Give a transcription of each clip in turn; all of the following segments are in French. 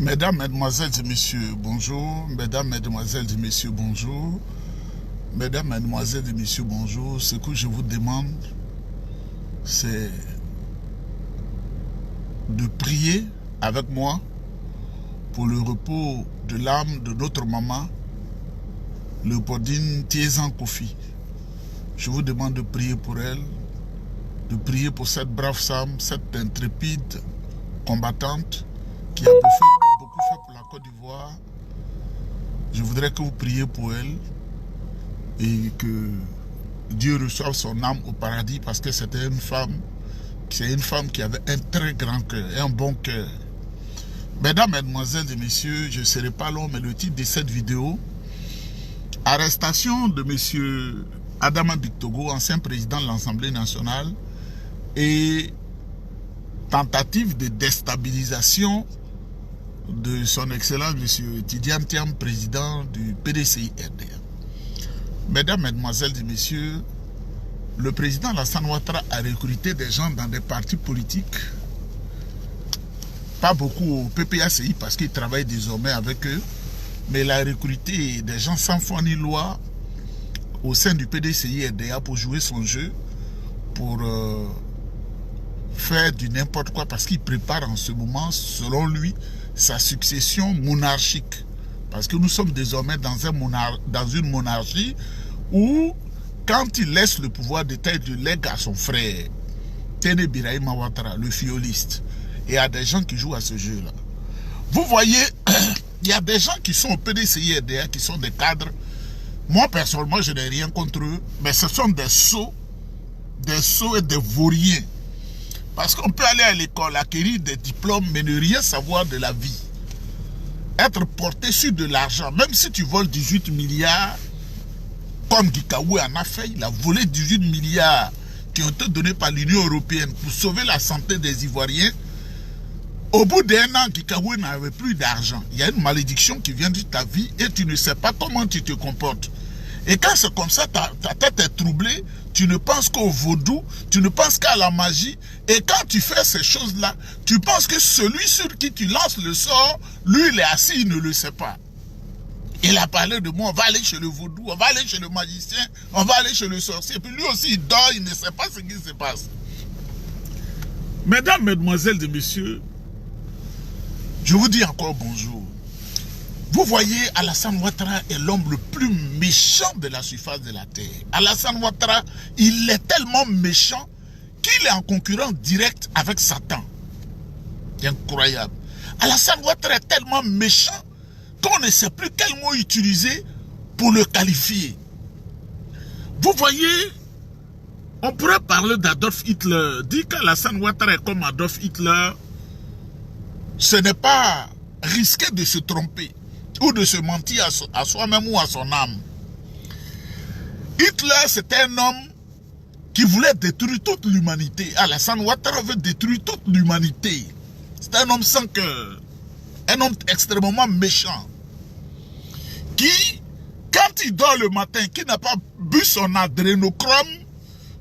Mesdames, Mesdemoiselles et Messieurs, bonjour. Mesdames, Mesdemoiselles et Messieurs, bonjour. Mesdames, Mesdemoiselles et Messieurs, bonjour. Ce que je vous demande, c'est de prier avec moi pour le repos de l'âme de notre maman, Léopoldine Tiezan Kofi. Je vous demande de prier pour elle, de prier pour cette brave femme, cette intrépide combattante qui a beaucoup fait pour la Côte d'Ivoire. Je voudrais que vous priez pour elle et que Dieu reçoive son âme au paradis, parce que c'était une femme qui avait un très grand cœur, un bon cœur. Mesdames, Mesdemoiselles et Messieurs, je ne serai pas long, mais le titre de cette vidéo: arrestation de M. Adama Bictogo, ancien président de l'Assemblée nationale, et tentative de déstabilisation de son excellence M. Tidiane Thiam, président du PDCI-RDA. Mesdames, Mesdemoiselles et Messieurs, le président Alassane Ouattara a recruté des gens dans des partis politiques, pas beaucoup au PPACI parce qu'il travaille désormais avec eux, mais il a recruté des gens sans foi ni loi au sein du PDCI-RDA pour jouer son jeu, pour faire du n'importe quoi, parce qu'il prépare en ce moment, selon lui, sa succession monarchique. Parce que nous sommes désormais dans une monarchie où, quand il laisse le pouvoir d'État, il le lègue à son frère, Téné Birahima Ouattara, le fioliste. Et il y a des gens qui jouent à ce jeu-là. Vous voyez, il y a des gens qui sont au PDCI-RDA, qui sont des cadres. Moi, personnellement, je n'ai rien contre eux, mais ce sont des sots et des vauriens. Parce qu'on peut aller à l'école, acquérir des diplômes, mais ne rien savoir de la vie. Être porté sur de l'argent, même si tu voles 18 milliards, comme Gikawe en a fait, il a volé 18 milliards qui ont été donnés par l'Union européenne pour sauver la santé des Ivoiriens. Au bout d'un an, Gikawe n'avait plus d'argent. Il y a une malédiction qui vient de ta vie et tu ne sais pas comment tu te comportes. Et quand c'est comme ça, ta tête est troublée, tu ne penses qu'au vaudou, tu ne penses qu'à la magie. Et quand tu fais ces choses-là, tu penses que celui sur qui tu lances le sort, lui, il est assis, il ne le sait pas. Il a parlé de moi, on va aller chez le vaudou, on va aller chez le magicien, on va aller chez le sorcier. Puis lui aussi, il dort, il ne sait pas ce qui se passe. Mesdames, Mesdemoiselles et Messieurs, je vous dis encore bonjour. Vous voyez, Alassane Ouattara est l'homme le plus méchant de la surface de la terre. Alassane Ouattara, il est tellement méchant qu'il est en concurrence direct avec Satan. C'est incroyable. Alassane Ouattara est tellement méchant qu'on ne sait plus quel mot utiliser pour le qualifier. Vous voyez, on pourrait parler d'Adolf Hitler. Dire qu'Alassane Ouattara est comme Adolf Hitler, ce n'est pas risqué de se tromper ou de se mentir à soi-même ou à son âme. Hitler, c'était un homme qui voulait détruire toute l'humanité. Alassane Ouattara veut détruire toute l'humanité. C'est un homme sans cœur, un homme extrêmement méchant, qui, quand il dort le matin, qui n'a pas bu son adrénochrome,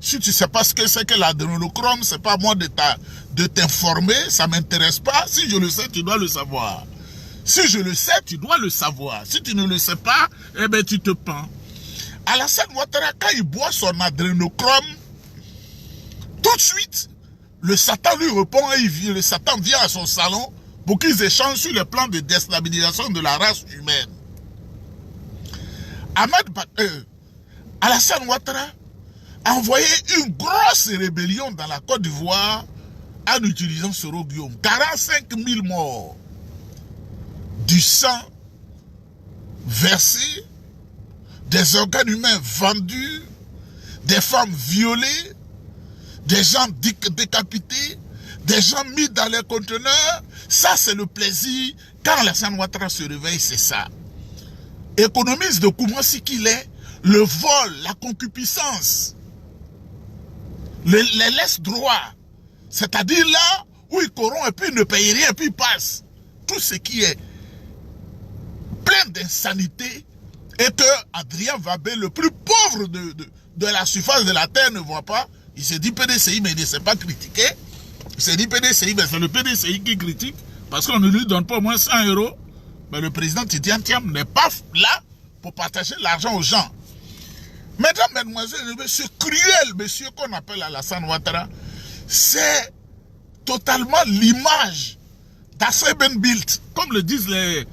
si tu ne sais pas ce que c'est que l'adrénochrome, c'est pas à moi de t'informer, ça ne m'intéresse pas. Si je le sais, tu dois le savoir. Si je le sais, tu dois le savoir. Si tu ne le sais pas, eh bien tu te pends. Alassane Ouattara, quand il boit son adrénochrome, tout de suite, le Satan lui répond et le Satan vient à son salon pour qu'ils échangent sur le plan de déstabilisation de la race humaine. Alassane Ouattara a envoyé une grosse rébellion dans la Côte d'Ivoire en utilisant Soro Guillaume. 45 000 morts. Du sang versé, des organes humains vendus, des femmes violées, des gens décapités, des gens mis dans les conteneurs. Ça, c'est le plaisir. Quand Alassane Ouattara se réveille, c'est ça. Économiste de Koumassi qu'il est, le vol, la concupiscence, les laisse droit. C'est-à-dire là où il corrompt et puis il ne paye rien et puis il passe. Tout ce qui est plein d'insanité et que Adrien Wabé, le plus pauvre de la surface de la terre, ne voit pas. Il se dit PDCI, mais il ne sait pas critiquer. Il se dit PDCI, mais c'est le PDCI qui critique. parce qu'on ne lui donne pas au moins 100 €, mais le président Tidiane Thiam n'est pas là pour partager l'argent aux gens. Mesdames, mesdemoiselles, ce cruel monsieur qu'on appelle Alassane Ouattara, c'est totalement l'image Das Ebenbild, comme le disent les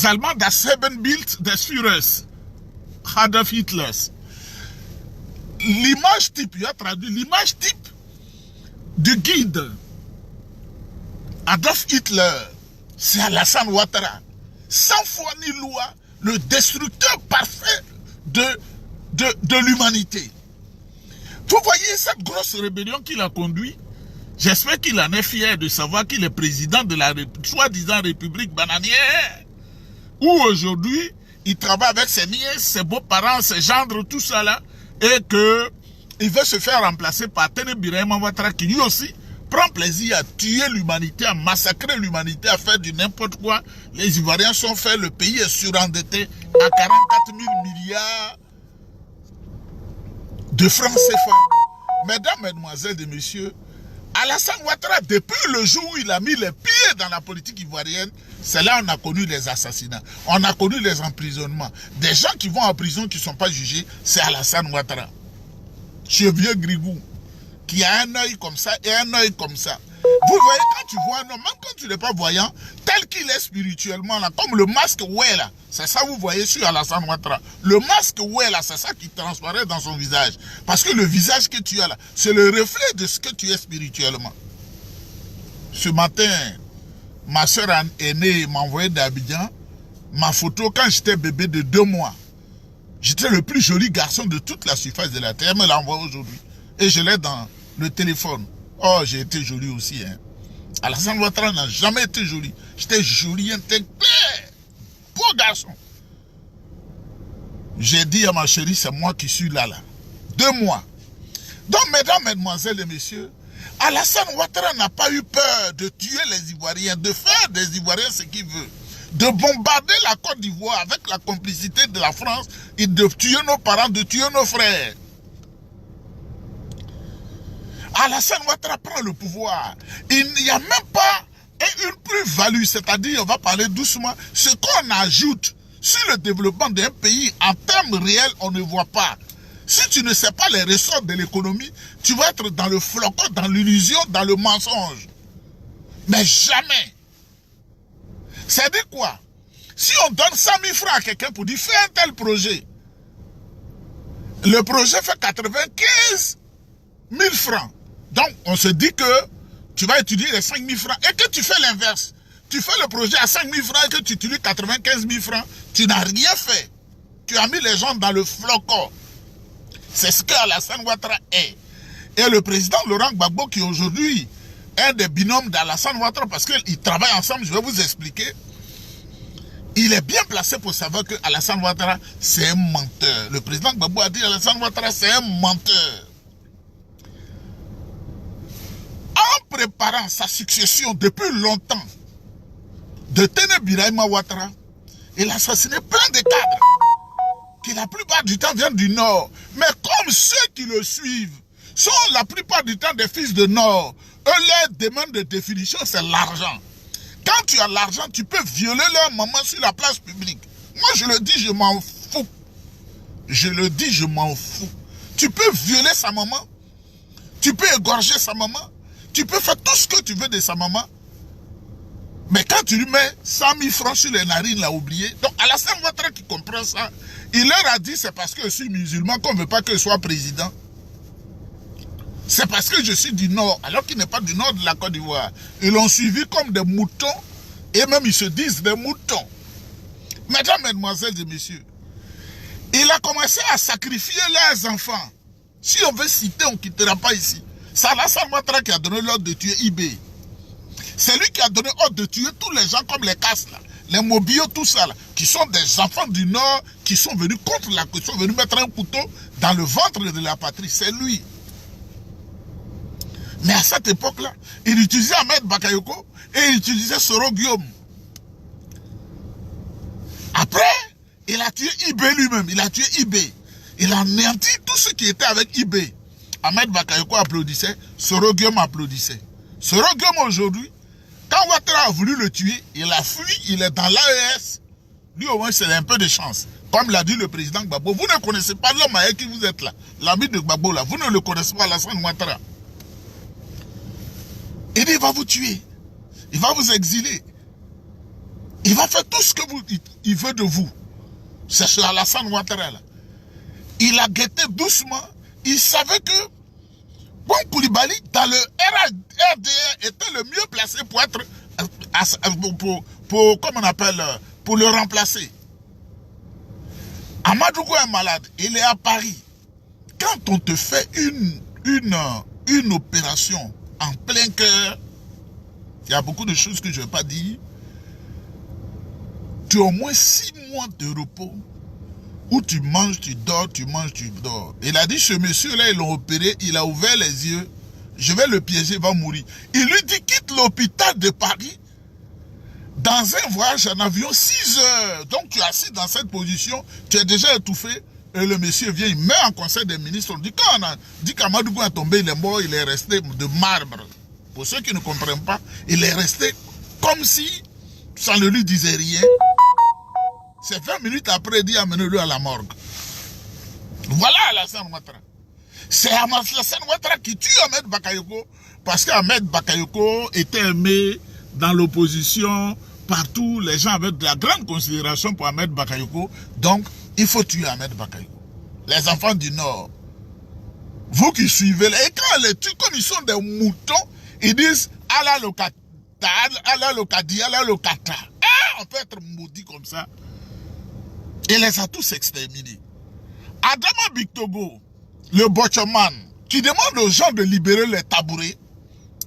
Allemands, Das Ebenbild des Führers, Adolf Hitler. L'image type, il a traduit l'image type du guide Adolf Hitler, c'est Alassane Ouattara. Sans foi ni loi, le destructeur parfait de l'humanité. Vous voyez cette grosse rébellion qu'il a conduite. J'espère qu'il en est fier de savoir qu'il est président de la soi-disant République bananière, où aujourd'hui, il travaille avec ses nièces, ses beaux-parents, ses gendres, tout ça là, et qu'il veut se faire remplacer par Tene Birahim Ouattara, qui lui aussi prend plaisir à tuer l'humanité, à massacrer l'humanité, à faire du n'importe quoi. Les Ivoiriens sont faits, le pays est surendetté à 44 000 milliards de francs CFA. Mesdames, mesdemoiselles et messieurs, Alassane Ouattara, depuis le jour où il a mis les pieds dans la politique ivoirienne, c'est là qu'on a connu les assassinats, on a connu les emprisonnements. Des gens qui vont en prison qui ne sont pas jugés, c'est Alassane Ouattara. Ce vieux grigou qui a un œil comme ça et un œil comme ça. Vous voyez, quand tu vois un homme, même quand tu n'es pas voyant, tel qu'il est spirituellement, là, comme le masque ouais là, c'est ça vous voyez sur Alassane Ouattara. Le masque ouais là, c'est ça qui transparaît dans son visage. Parce que le visage que tu as là, c'est le reflet de ce que tu es spirituellement. Ce matin, ma soeur aînée m'a envoyé d'Abidjan ma photo quand j'étais bébé de 2 mois. J'étais le plus joli garçon de toute la surface de la terre. Elle me l'a envoyé aujourd'hui. Et je l'ai dans le téléphone. Oh, j'ai été joli aussi. Hein. Alassane Ouattara n'a jamais été joli. J'étais joli, intégré. Beau garçon. J'ai dit à ma chérie, c'est moi qui suis là. 2 mois. Donc, mesdames, mesdemoiselles et messieurs, Alassane Ouattara n'a pas eu peur de tuer les Ivoiriens, de faire des Ivoiriens ce qu'il veut, de bombarder la Côte d'Ivoire avec la complicité de la France et de tuer nos parents, de tuer nos frères. Alassane Ouattara prend le pouvoir. Il n'y a même pas une plus-value, c'est-à-dire, on va parler doucement, ce qu'on ajoute sur le développement d'un pays, en termes réels, on ne voit pas. Si tu ne sais pas les ressorts de l'économie, tu vas être dans le flocon, dans l'illusion, dans le mensonge. Mais jamais. C'est-à-dire quoi? Si on donne 100 000 francs à quelqu'un pour dire, fais un tel projet, le projet fait 95 000 francs. Donc, on se dit que tu vas étudier les 5 000 francs et que tu fais l'inverse. Tu fais le projet à 5 000 francs et que tu utilises 95 000 francs. Tu n'as rien fait. Tu as mis les gens dans le flocon. C'est ce que Alassane Ouattara est. Et le président Laurent Gbagbo, qui aujourd'hui est un des binômes d'Alassane Ouattara, parce qu'ils travaillent ensemble, je vais vous expliquer. Il est bien placé pour savoir que Alassane Ouattara, c'est un menteur. Le président Gbagbo a dit Alassane Ouattara, c'est un menteur. En préparant sa succession depuis longtemps de Tene Birahim Ouattara, il a assassiné plein de cadres qui la plupart du temps viennent du Nord. Mais comme ceux qui le suivent sont la plupart du temps des fils de Nord, eux, leur demande de définition, c'est l'argent. Quand tu as l'argent, tu peux violer leur maman sur la place publique. Moi, je le dis, je m'en fous. Je le dis, je m'en fous. Tu peux violer sa maman. Tu peux égorger sa maman. Tu peux faire tout ce que tu veux de sa maman. Mais quand tu lui mets 100 000 francs sur les narines, il a oublié. Donc, Alassane Ouattara qui comprend ça, il leur a dit c'est parce que je suis musulman qu'on ne veut pas que je sois président. C'est parce que je suis du Nord, alors qu'il n'est pas du Nord de la Côte d'Ivoire. Ils l'ont suivi comme des moutons, et même ils se disent des moutons. Mesdames, mesdemoiselles et messieurs, il a commencé à sacrifier leurs enfants. Si on veut citer, on ne quittera pas ici. C'est Alassane Ouattara qui a donné l'ordre de tuer Ibé. C'est lui qui a donné ordre de tuer tous les gens comme les Casses, là, les Mobios, tout ça, là, qui sont des enfants du Nord, qui sont venus contre la qui sont venus mettre un couteau dans le ventre de la patrie. C'est lui. Mais à cette époque-là, il utilisait Ahmed Bakayoko et il utilisait Soro Guillaume. Après, il a tué Ibé lui-même. Il a tué Ibé. Il a anéanti tout ce qui était avec Ibé. Ahmed Bakayoko applaudissait, Soro Guillaume applaudissait. Ce Roguem aujourd'hui, quand Ouattara a voulu le tuer, il a fui, il est dans l'AES. Lui au moins c'est un peu de chance. Comme l'a dit le président Gbagbo, vous ne connaissez pas l'homme avec qui vous êtes là. L'ami de Gbagbo là, vous ne le connaissez pas, Alassane Ouattara. Il dit, il va vous tuer. Il va vous exiler. Il va faire tout ce que il veut de vous. C'est sur Alassane Ouattara là. Il a guetté doucement. Il savait que Bon Koulibaly, dans le RDR, était le mieux placé pour être, comme on appelle, pour le remplacer. Amadougo est malade, il est à Paris. Quand on te fait une opération en plein cœur, il y a beaucoup de choses que je ne vais pas dire, tu as au moins 6 mois de repos où tu manges, tu dors, tu manges, tu dors. Il a dit, ce monsieur-là, ils l'ont opéré, il a ouvert les yeux, je vais le piéger, il va mourir. Il lui dit, quitte l'hôpital de Paris, dans un voyage en avion, 6 heures. Donc tu es assis dans cette position, tu es déjà étouffé, et le monsieur vient, il meurt en conseil des ministres. On dit, quand on a dit qu'Amadougou est tombé, il est mort, il est resté de marbre. Pour ceux qui ne comprennent pas, il est resté comme si ça ne lui disait rien. C'est 20 minutes après, il dit amenez-le à la morgue. Voilà Alassane Ouattara. C'est Alassane Ouattara qui tue Ahmed Bakayoko parce qu'Ahmed Bakayoko était aimé dans l'opposition partout. Les gens avaient de la grande considération pour Ahmed Bakayoko. Donc, il faut tuer Ahmed Bakayoko. Les enfants du Nord, vous qui suivez, et quand on les tue, comme ils sont des moutons, ils disent Allah le kata, Allah le kadi, Allah le kata. On peut être maudit comme ça. Il les a tous exterminés. Adama Bictogo, le botchman, qui demande aux gens de libérer les tabourets,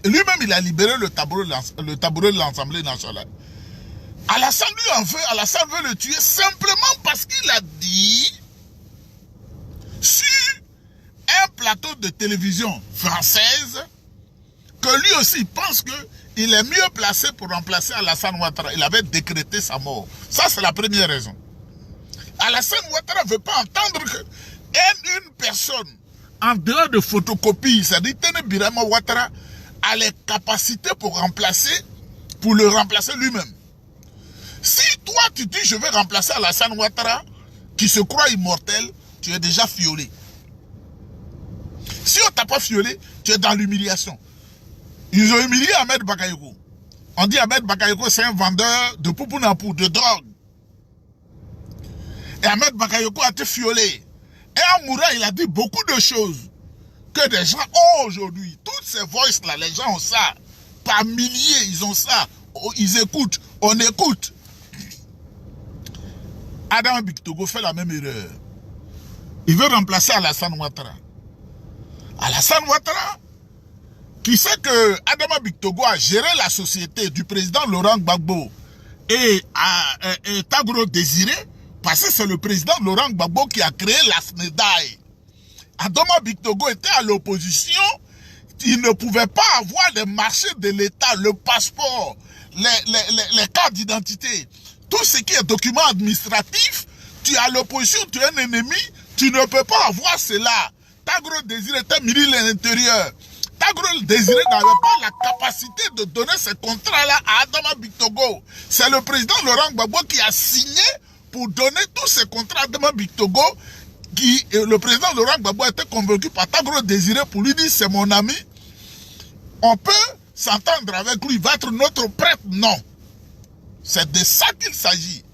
lui-même il a libéré le tabouret de l'Assemblée nationale. Alassane lui en veut, Alassane veut le tuer simplement parce qu'il a dit sur un plateau de télévision française que lui aussi pense qu'il est mieux placé pour remplacer Alassane Ouattara. Il avait décrété sa mort. Ça c'est la première raison. Alassane Ouattara ne veut pas entendre qu'une personne, en dehors de photocopie, c'est-à-dire Tene Birama Ouattara, a les capacités pour le remplacer lui-même. Si toi tu dis je vais remplacer Alassane Ouattara, qui se croit immortel, tu es déjà fiolé. Si on ne t'a pas fiolé, tu es dans l'humiliation. Ils ont humilié Ahmed Bakayoko. On dit Ahmed Bakayoko c'est un vendeur de poupounapou, de drogue. Et Ahmed Bakayoko a été violé. Et Amoura, il a dit beaucoup de choses que des gens ont aujourd'hui. Toutes ces voices-là, les gens ont ça. Par milliers, ils ont ça. Ils écoutent. On écoute. Adama Bictogo fait la même erreur. Il veut remplacer Alassane Ouattara. Alassane Ouattara, qui sait que Adama Bictogo a géré la société du président Laurent Gbagbo et Tagro Désiré, parce que c'est le président Laurent Gbagbo qui a créé la SNEDAI. Adama Bictogo était à l'opposition. Il ne pouvait pas avoir les marchés de l'État, le passeport, les cartes d'identité. Tout ce qui est document administratif, tu es à l'opposition, tu es un ennemi, tu ne peux pas avoir cela. Tagro Désiré était ministre de l'Intérieur. Tagro Désiré n'avait pas la capacité de donner ces contrats-là à Adama Bictogo. C'est le président Laurent Gbagbo qui a signé pour donner tous ces contrats à Adama Bictogo. Le président Laurent Gbagbo a été convaincu par Tagro Désiré pour lui dire c'est mon ami. On peut s'entendre avec lui, il va être notre prêtre. Non. C'est de ça qu'il s'agit.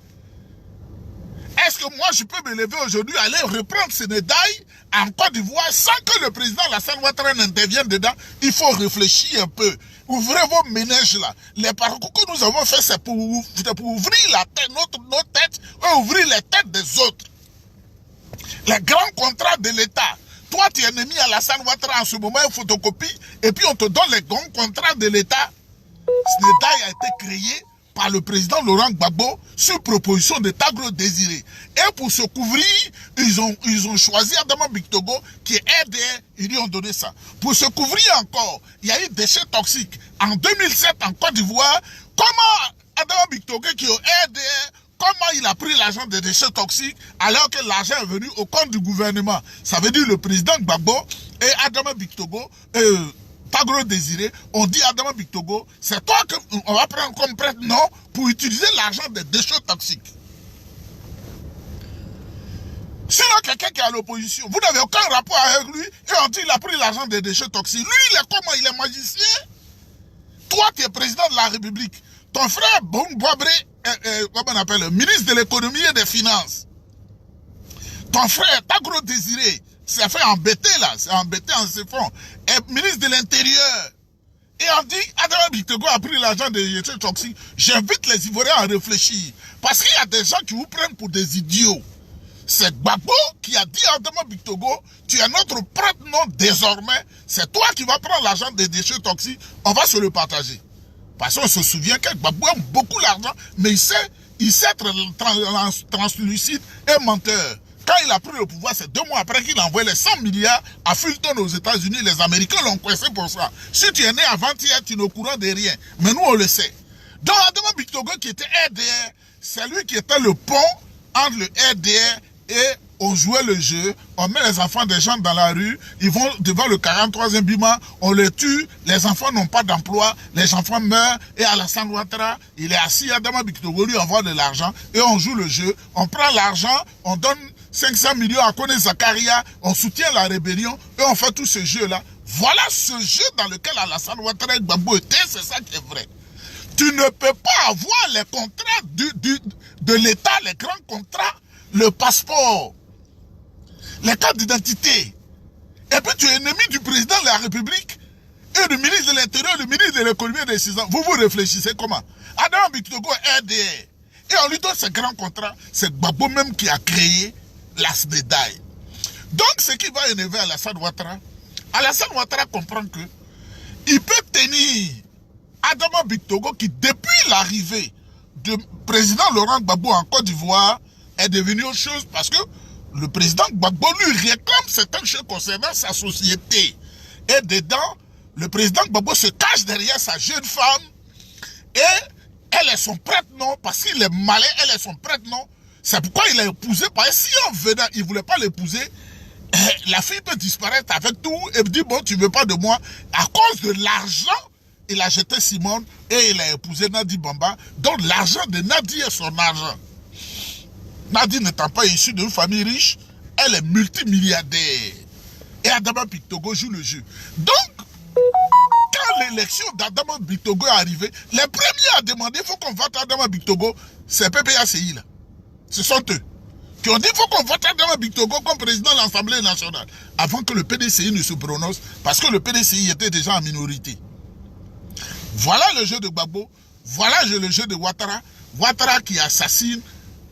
Est-ce que moi je peux me lever aujourd'hui, aller reprendre SNEDAI en Côte d'Ivoire sans que le président Alassane Ouattara n'intervienne dedans? Il faut réfléchir un peu. Ouvrez vos ménages là. Les parcours que nous avons fait, c'est pour ouvrir la tête, nos têtes, et ouvrir les têtes des autres. Les grands contrats de l'État. Toi, tu es ennemi à Alassane Ouattara en ce moment, une photocopie, et puis on te donne les grands contrats de l'État. SNEDAI a été créé par le président Laurent Gbagbo sur proposition de Tagro Désiré. Et pour se couvrir, ils ont choisi Adama Bictogo qui est RDR, ils lui ont donné ça. Pour se couvrir encore, il y a eu des déchets toxiques. En 2007, en Côte d'Ivoire, comment Adama Bictogo qui est RDR, comment il a pris l'argent des déchets toxiques alors que l'argent est venu au compte du gouvernement? Ça veut dire le président Gbagbo et Adama Bictogo, Tagro Désiré, on dit à Adama Bictogo, c'est toi qu'on va prendre comme prête-nom pour utiliser l'argent des déchets toxiques. Sinon, quelqu'un qui est à l'opposition, vous n'avez aucun rapport avec lui, et on dit qu'il a pris l'argent des déchets toxiques. Lui, il est comment? Il est magicien. Toi, tu es président de la République. Ton frère, Bon Boabré, comment on appelle, le ministre de l'économie et des finances. Ton frère, Tagro Désiré, s'est fait embêter là, c'est embêté en ses fonds. Et ministre de l'Intérieur. Et on dit, Adama Bictogo a pris l'argent des déchets toxiques. J'invite les Ivoiriens à réfléchir. Parce qu'il y a des gens qui vous prennent pour des idiots. C'est Gbagbo qui a dit à Adama Bictogo, tu es notre prête-nom désormais, c'est toi qui vas prendre l'argent des déchets toxiques, on va se le partager. Parce qu'on se souvient que Gbagbo aime beaucoup l'argent, mais il sait être translucide et menteur. Quand il a pris le pouvoir, c'est 2 mois après qu'il a envoyé les 100 milliards à Fulton aux États-Unis. Les Américains l'ont coincé pour ça. Si tu es né avant-hier, tu n'es au courant de rien. Mais nous, on le sait. Donc, Adama Bictogo qui était RDR, c'est lui qui était le pont entre le RDR et on jouait le jeu, on met les enfants des gens dans la rue, ils vont devant le 43e Bima, on les tue, les enfants n'ont pas d'emploi, les enfants meurent, et Alassane Ouattara, il est assis, Adama Bictogo lui envoie de l'argent, et on joue le jeu, on prend l'argent, on donne 500 millions à Kone Zakaria, on soutient la rébellion, et on fait tout ce jeu-là. Voilà ce jeu dans lequel Alassane Ouattara et Gbagbo étaient, c'est ça qui est vrai. Tu ne peux pas avoir les contrats de l'État, les grands contrats, le passeport, les cartes d'identité, et puis tu es ennemi du président de la République et du ministre de l'Intérieur, du ministre de l'économie et des 6 ans. Vous vous réfléchissez comment? Adama Bictogo est RDR. Et on lui donne ce grand contrat. C'est Gbagbo même qui a créé la SNEDAI. Donc ce qui va énerver Alassane Ouattara comprend que il peut tenir Adama Bictogo qui depuis l'arrivée du président Laurent Gbagbo en Côte d'Ivoire est devenu autre chose parce que le président Gbagbo lui réclame certaines choses concernant sa société. Et dedans, le président Gbagbo se cache derrière sa jeune femme et elle est son prête-nom parce qu'il est malin, elle est son prête-nom. C'est pourquoi il a épousé, parce que si on venait, il ne voulait pas l'épouser, la fille peut disparaître avec tout et dit bon tu ne veux pas de moi. À cause de l'argent, il a jeté Simone et il a épousé Nadi Bamba. Donc l'argent de Nadi est son argent. Nadi n'étant pas issue d'une famille riche, elle est multimilliardaire. Et Adama Bictogo joue le jeu. Donc, quand l'élection d'Adama Bictogo est arrivée, les premiers à demander il faut qu'on vote Adama Bictogo, c'est PPACI là. Ce sont eux qui ont dit il faut qu'on vote Adama Bictogo comme président de l'Assemblée nationale. Avant que le PDCI ne se prononce, parce que le PDCI était déjà en minorité. Voilà le jeu de Gbagbo, voilà le jeu de Ouattara. Ouattara qui assassine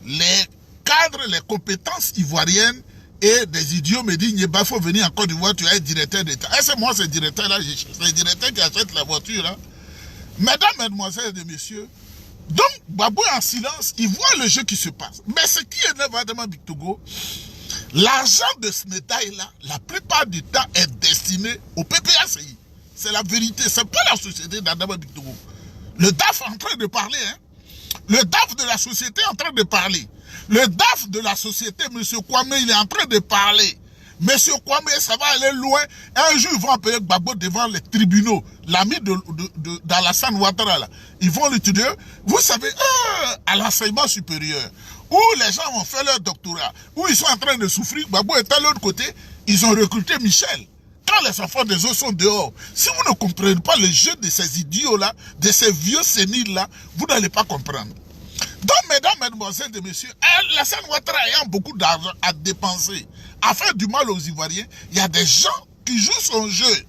les cadres, les compétences ivoiriennes et des idiots me disent il faut venir en Côte d'Ivoire, tu es directeur d'État. Et c'est moi ce directeur là, c'est le directeur qui achète la voiture là. Mesdames, mesdemoiselles et messieurs, donc Gbagbo est en silence, il voit le jeu qui se passe. Mais ce qui énerve Adama Bictogo, l'argent de SNEDAI là, la plupart du temps est destiné au PPACI. C'est la vérité, c'est pas la société d'Adama Bictogo. Le DAF est en train de parler, hein. Le DAF de la société est en train de parler. Le DAF de la société, M. Kwame, il est en train de parler. M. Kwame, ça va aller loin. Un jour, ils vont appeler Gbagbo devant les tribunaux. L'ami d'Alassane Ouattara, là. Ils vont l'étudier. Vous savez, à l'enseignement supérieur, où les gens ont fait leur doctorat, où ils sont en train de souffrir, Gbagbo est à l'autre côté, ils ont recruté Michel. Quand les enfants des autres sont dehors, si vous ne comprenez pas le jeu de ces idiots-là, de ces vieux séniles-là, vous n'allez pas comprendre. Donc, mesdames, mesdemoiselles et messieurs, Alassane Ouattara ayant beaucoup d'argent à dépenser, à faire du mal aux Ivoiriens, il y a des gens qui jouent son jeu.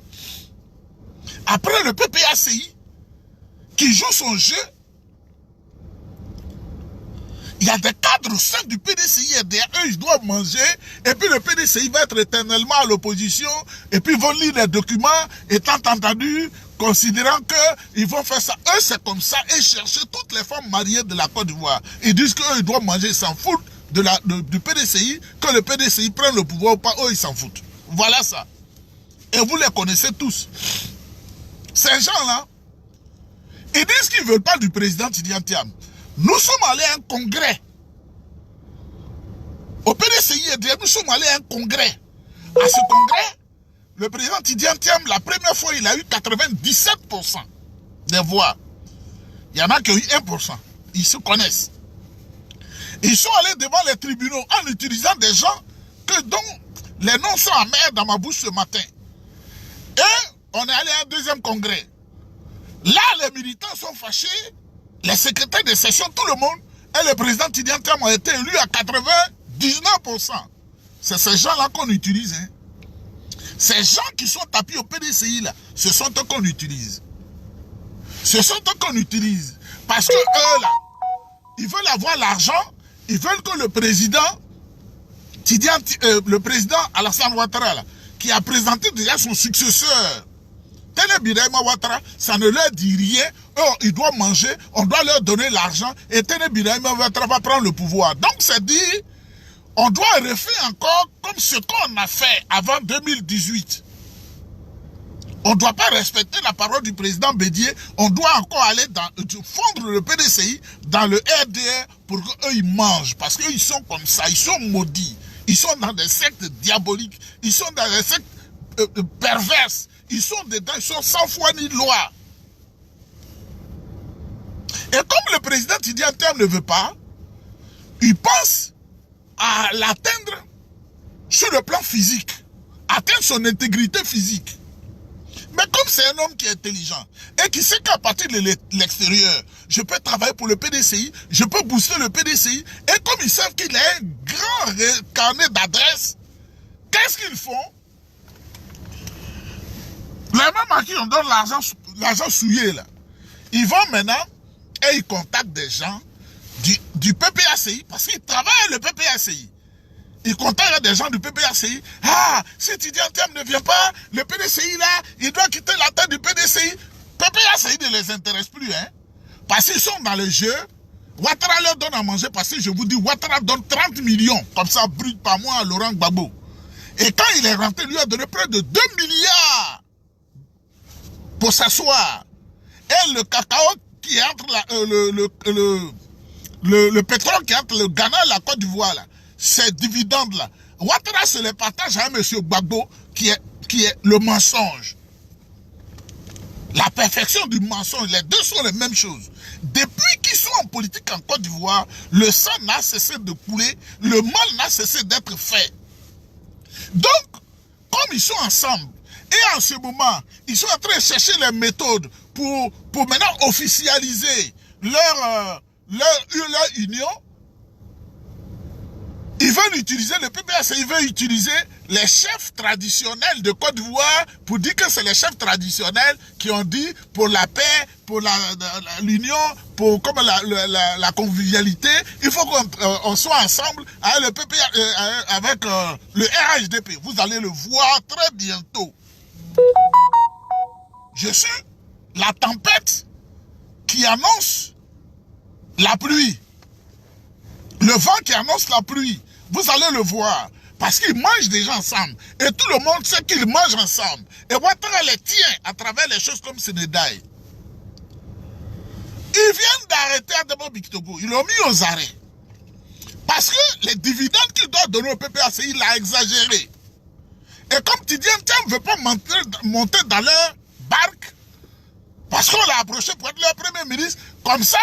Après le PPACI, qui joue son jeu, il y a des cadres au sein du PDCI et derrière eux, ils doivent manger, et puis le PDCI va être éternellement à l'opposition, et puis ils vont lire les documents, étant entendu, considérant qu'ils vont faire ça. Eux, c'est comme ça, et chercher toutes les femmes mariées de la Côte d'Ivoire. Ils disent qu'eux, ils doivent manger, ils s'en foutent du PDCI, que le PDCI prenne le pouvoir ou pas, eux, ils s'en foutent. Voilà ça. Et vous les connaissez tous. Ces gens-là, ils disent qu'ils ne veulent pas du président Tidjane Thiam. Nous sommes allés à un congrès. Au PDCI, nous sommes allés à un congrès. À ce congrès, le président Tidiane Thiam, la première fois, il a eu 97% des voix. Il y en a qui ont eu 1%. Ils se connaissent. Ils sont allés devant les tribunaux en utilisant des gens dont les noms sont amers dans ma bouche ce matin. Et on est allé à un deuxième congrès. Là, les militants sont fâchés, les secrétaires de session, tout le monde, et le président Tidiane Thiam a été élu à 99%. C'est ces gens-là qu'on utilise. Hein. Ces gens qui sont tapis au PDCI, là, ce sont eux qu'on utilise. Ce sont eux qu'on utilise. Parce que eux, là, ils veulent avoir l'argent, ils veulent que le président, le président Alassane Ouattara, là, qui a présenté déjà son successeur, Tene Birahima Ouattara, ça ne leur dit rien. Eux, ils doivent manger, on doit leur donner l'argent, et Tene Birahima Ouattara va prendre le pouvoir. Donc, c'est dit, on doit refaire encore comme ce qu'on a fait avant 2018. On ne doit pas respecter la parole du président Bédié. On doit encore aller fondre le PDCI dans le RDR pour qu'eux ils mangent. Parce qu'ils sont comme ça, ils sont maudits. Ils sont dans des sectes diaboliques. Ils sont dans des sectes perverses. Ils sont dedans, ils sont sans foi ni loi. Et comme le président Tidiane Thiam ne veut pas, il pense à l'atteindre sur le plan physique, atteindre son intégrité physique. Mais comme c'est un homme qui est intelligent et qui sait qu'à partir de l'extérieur, je peux travailler pour le PDCI, je peux booster le PDCI, et comme ils savent qu'il a un grand carnet d'adresses, qu'est-ce qu'ils font? Les mêmes à qui on donne l'argent souillé là, ils vont maintenant et ils contactent des gens du PPACI, parce qu'ils travaillent le PPACI. Ils contactent des gens du PPACI. Ah, si Tidiane Thiam ne vient pas, le PDCI là, il doit quitter la tête du PDCI. PPACI ne les intéresse plus, hein. Parce qu'ils sont dans le jeu. Ouattara leur donne à manger, parce que je vous dis, Ouattara donne 30 millions, comme ça, brut par mois à Laurent Gbagbo. Et quand il est rentré, lui a donné près de 2 milliards pour s'asseoir. Et le cacao qui est entre le pétrole qui est entre le Ghana et la Côte d'Ivoire, là, ces dividendes-là, Ouattara se les partage à M. Gbagbo qui est le mensonge. La perfection du mensonge, les deux sont les mêmes choses. Depuis qu'ils sont en politique en Côte d'Ivoire, le sang n'a cessé de couler, le mal n'a cessé d'être fait. Donc, comme ils sont ensemble, et en ce moment, ils sont en train de chercher les méthodes pour maintenant officialiser leur union. Ils veulent utiliser le PPAC, ils veulent utiliser les chefs traditionnels de Côte d'Ivoire pour dire que c'est les chefs traditionnels qui ont dit pour la paix, pour l'union, pour comme la convivialité, il faut qu'on soit ensemble avec le PPA, avec le RHDP. Vous allez le voir très bientôt. Je suis la tempête qui annonce la pluie. Le vent qui annonce la pluie. Vous allez le voir. Parce qu'ils mangent déjà ensemble. Et tout le monde sait qu'ils mangent ensemble. Et Ouattara les tient à travers les choses comme Sénédaï. Ils viennent d'arrêter Adama Bictogo. Ils l'ont mis aux arrêts. Parce que les dividendes qu'il doit donner au PPAC, il a exagéré. Et comme Tidiane Thiam ne veut pas monter dans leur barque, parce qu'on l'a approché pour être leur premier ministre, comme ça,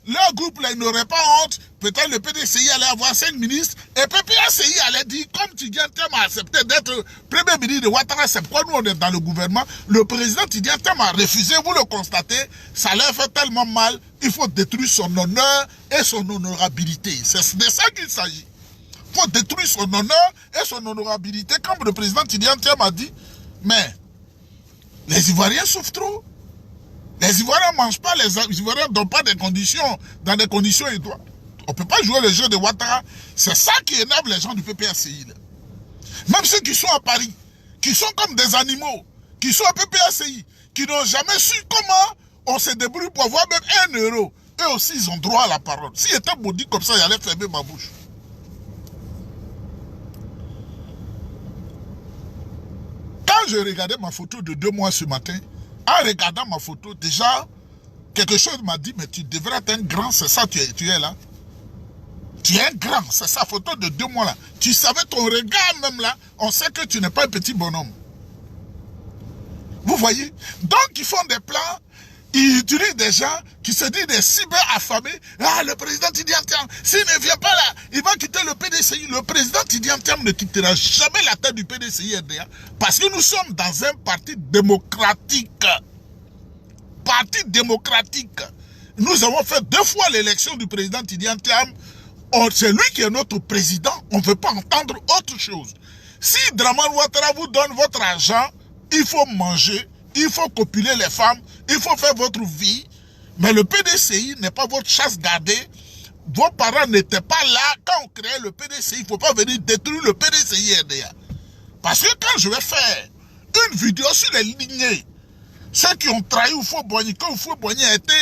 leur groupe là, il n'aurait pas honte. Peut-être le PDCI allait avoir 5 ministres. Et PPACI allait dire, comme Tidiane Thiam a accepté d'être premier ministre de Ouattara, c'est pourquoi nous on est dans le gouvernement. Le président Tidiane Thiam a refusé, vous le constatez, ça leur fait tellement mal. Il faut détruire son honneur et son honorabilité. C'est de ça qu'il s'agit. Il faut détruire son honneur et son honorabilité. Comme le président Tidiane Thiam a dit, mais les Ivoiriens souffrent trop. Les Ivoiriens ne mangent pas, les Ivoiriens ne donnent pas des conditions, dans des conditions étoiles. On ne peut pas jouer le jeu de Ouattara. C'est ça qui énerve les gens du PPACI. Même ceux qui sont à Paris, qui sont comme des animaux, qui sont au PPACI, qui n'ont jamais su comment on se débrouille pour avoir même 1 euro. Eux aussi, ils ont droit à la parole. S'ils étaient maudits comme ça, ils allaient fermer ma bouche. Quand je regardais ma photo de 2 mois ce matin, en regardant ma photo, déjà, quelque chose m'a dit, mais tu devrais être un grand, c'est ça, tu es là. Tu es un grand, c'est sa photo de 2 mois là. Tu savais ton regard même là, on sait que tu n'es pas un petit bonhomme. Vous voyez? Donc, ils font des plans, ils utilisent des gens qui se disent des cyber affamés. Ah, le président Tidjane Thiam, s'il ne vient pas là, il va quitter le PDCI. Le président Tidjane Thiam ne quittera jamais la tête du PDCI RDA parce que nous sommes dans un parti démocratique. Parti démocratique. Nous avons fait 2 fois l'élection du président Tidjane Thiam. C'est lui qui est notre président. On ne veut pas entendre autre chose. Si Dramane Ouattara vous donne votre argent, il faut manger, il faut copuler les femmes, il faut faire votre vie. Mais le PDCI n'est pas votre chasse gardée. Vos parents n'étaient pas là quand on créait le PDCI. Il ne faut pas venir détruire le PDCI RDA. Parce que quand je vais faire une vidéo sur les lignées, ceux qui ont trahi Houphouët-Boigny, quand Houphouët-Boigny a été...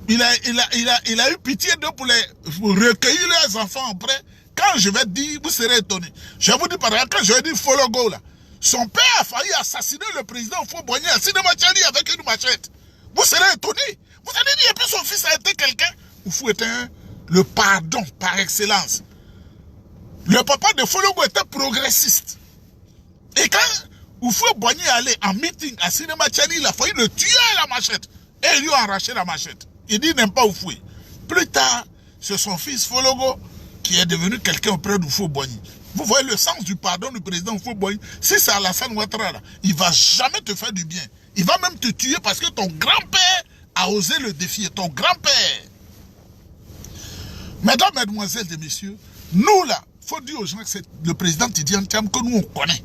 Il a eu pitié d'eux pour recueillir leurs enfants après. Quand je vais dire, vous serez étonnés. Je vais vous dire par exemple, quand je vais dire Fologo là, son père a failli assassiner le président Houphouët-Boigny à Sidematiani avec une machette. Vous serez étonnés. Vous allez dire, et puis son fils a été quelqu'un. Houphouët était le pardon par excellence. Le papa de Fologo était progressiste. Et quand Houphouët-Boigny allait en meeting à Sidematiani, il a failli le tuer à la machette. Et ils lui ont arraché la machette. Il dit, n'aime pas Houphouët. Plus tard, c'est son fils Fologo qui est devenu quelqu'un auprès d'Houphouët-Boigny. Vous voyez le sens du pardon du président Houphouët-Boigny. Si c'est Alassane Ouattara, là, il ne va jamais te faire du bien. Il va même te tuer parce que ton grand-père a osé le défier. Ton grand-père. Mesdames, mesdemoiselles et messieurs, nous là, il faut dire aux gens que c'est le président Tidjane Thiam que nous on connaît.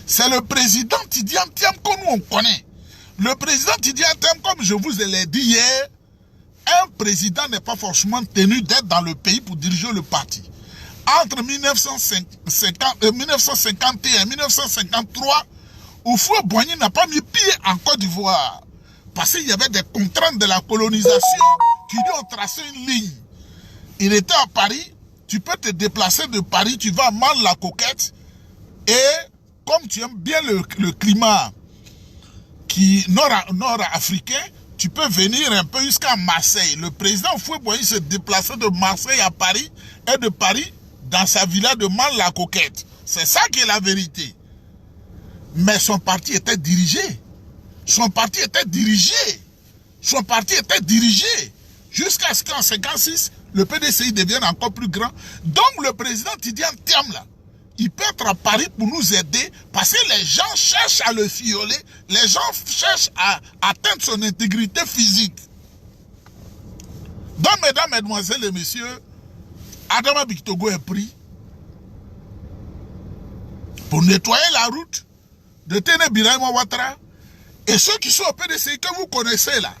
C'est le président Tidjane Thiam que nous on connaît. Le président Tidjane Thiam, comme je vous l'ai dit hier, un président n'est pas forcément tenu d'être dans le pays pour diriger le parti. Entre 1951 et 1953, Houphouët-Boigny n'a pas mis pied en Côte d'Ivoire. Parce qu'il y avait des contraintes de la colonisation qui lui ont tracé une ligne. Il était à Paris, tu peux te déplacer de Paris, tu vas à Mantes-la-Coquette, et comme tu aimes bien le climat nord-africain, tu peux venir un peu jusqu'à Marseille. Le président Houphouët-Boigny se déplaçait de Marseille à Paris et de Paris dans sa villa de Mantes-la-Coquette. C'est ça qui est la vérité. Mais son parti était dirigé. Son parti était dirigé. Son parti était dirigé. Jusqu'à ce qu'en 1956, le PDCI devienne encore plus grand. Donc le président Tidjane Thiam là, il peut être à Paris pour nous aider parce que les gens cherchent à le fioler, les gens cherchent à atteindre son intégrité physique. Donc, mesdames, mesdemoiselles et messieurs, Adama Bictogo est pris pour nettoyer la route de Téné Birahima Ouattara. Et ceux qui sont au PDCI que vous connaissez là,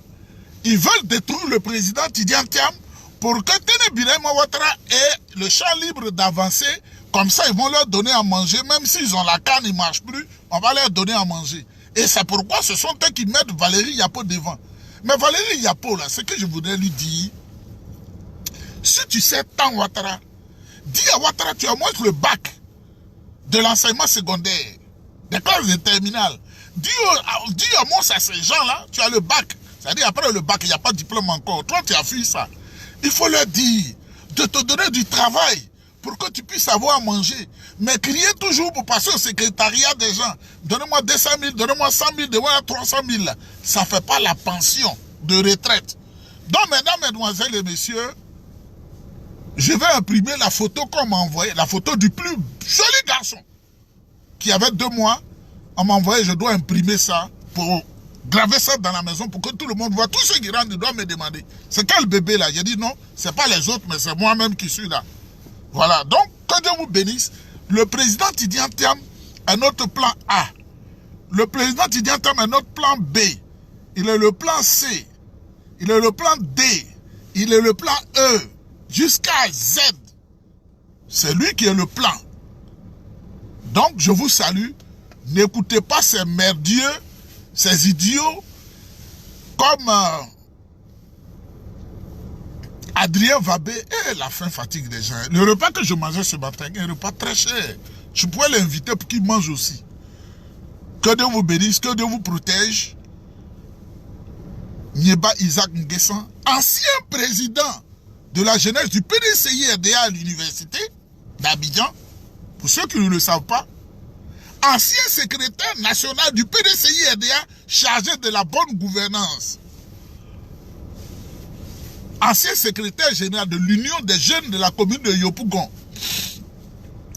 ils veulent détruire le président Tidjane Thiam pour que Téné Birahima Ouattara ait le champ libre d'avancer. Comme ça, ils vont leur donner à manger, même s'ils ont la canne, ils ne marchent plus, on va leur donner à manger. Et c'est pourquoi ce sont eux qui mettent Valérie Yapo devant. Mais Valérie Yapo, là, ce que je voudrais lui dire, si tu sais tant Ouattara, dis à Ouattara, tu as moins le bac de l'enseignement secondaire, des classes de terminale. Dis à moi, à ces gens-là, tu as le bac. C'est-à-dire, après le bac, il n'y a pas de diplôme encore. Toi, tu as fui ça. Il faut leur dire de te donner du travail pour que tu puisses avoir à manger. Mais crier toujours pour passer au secrétariat des gens. Donnez-moi 200 000, donnez-moi 100 000, donnez-moi 300 000. Ça ne fait pas la pension de retraite. Donc, mesdames, mesdemoiselles et messieurs, je vais imprimer la photo qu'on m'a envoyée, la photo du plus joli garçon qui avait 2 mois. On m'a envoyé, je dois imprimer ça pour graver ça dans la maison pour que tout le monde voit. Tous ceux qui rentrent, ils doivent me demander, c'est quel bébé là? J'ai dit non, c'est pas les autres, mais c'est moi-même qui suis là. Voilà, donc, que Dieu vous bénisse. Le président Tidjane Thiam est notre plan A. Le président Tidjane Thiam est notre plan B. Il est le plan C. Il est le plan D. Il est le plan E. Jusqu'à Z. C'est lui qui est le plan. Donc, je vous salue. N'écoutez pas ces merdieux, ces idiots, comme Adrien Vabé. La faim fatigue les gens. Le repas que je mangeais ce matin est un repas très cher. Je pourrais l'inviter pour qu'il mange aussi. Que Dieu vous bénisse, que Dieu vous protège. Nieba Isaac Nguessan, ancien président de la jeunesse du PDCI RDA à l'université d'Abidjan, pour ceux qui ne le savent pas, ancien secrétaire national du PDCI-RDA chargé de la bonne gouvernance. Ancien secrétaire général de l'Union des jeunes de la commune de Yopougon.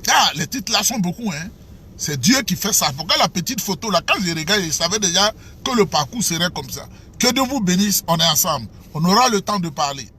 Ah, les titres là sont beaucoup, hein. C'est Dieu qui fait ça. Pourquoi la petite photo là, quand je regarde, je savais déjà que le parcours serait comme ça. Que Dieu vous bénisse, on est ensemble. On aura le temps de parler.